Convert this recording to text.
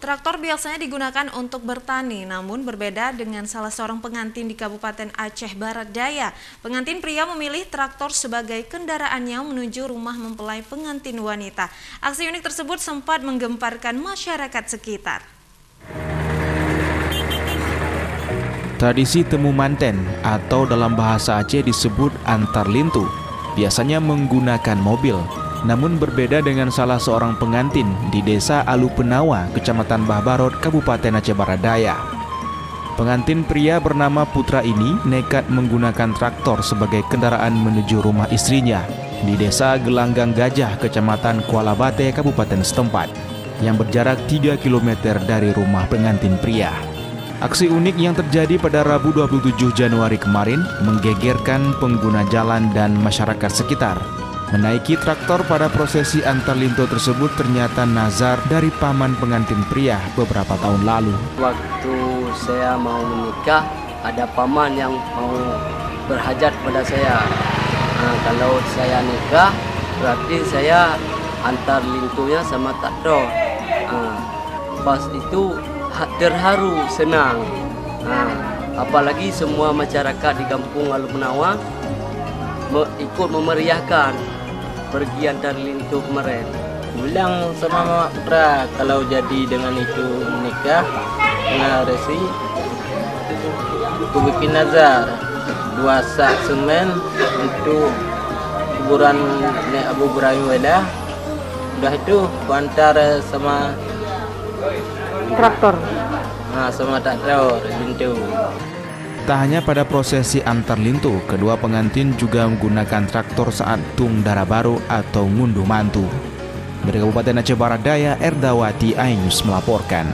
Traktor biasanya digunakan untuk bertani, namun berbeda dengan salah seorang pengantin di Kabupaten Aceh Barat Daya. Pengantin pria memilih traktor sebagai kendaraannya menuju rumah mempelai pengantin wanita. Aksi unik tersebut sempat menggemparkan masyarakat sekitar. Tradisi temu manten atau dalam bahasa Aceh disebut antar lintu, biasanya menggunakan mobil. Namun berbeda dengan salah seorang pengantin di Desa Alupenawa, Kecamatan Bahbarot, Kabupaten Aceh Barat Daya. Pengantin pria bernama Putra ini nekat menggunakan traktor sebagai kendaraan menuju rumah istrinya di Desa Gelanggang Gajah, Kecamatan Kuala Bate, Kabupaten setempat, yang berjarak 3 km dari rumah pengantin pria. Aksi unik yang terjadi pada Rabu 27 Januari kemarin menggegerkan pengguna jalan dan masyarakat sekitar. Menaiki traktor pada prosesi antar lintu tersebut ternyata nazar dari paman pengantin pria beberapa tahun lalu. Waktu saya mau menikah, ada paman yang mau berhajat pada saya. Kalau saya nikah, berarti saya antar lintunya sama traktor. Pas itu terharu, senang. Apalagi semua masyarakat di kampung Alupenawa ikut memeriahkan pergi antar lintu kemarin. Bilang sama Mama Putra kalau jadi dengan itu menikah dengan resi, aku bikin nazar 2 sak semen untuk kuburan Nek Abu Ibrahim Wedah. Udah itu aku antar sama traktor. Sama traktor lintu. Tak hanya pada prosesi antar lintu, kedua pengantin juga menggunakan traktor saat tung dara baru atau ngunduh mantu. Dari Kabupaten Aceh Barat Daya, Erdawati, iNews melaporkan.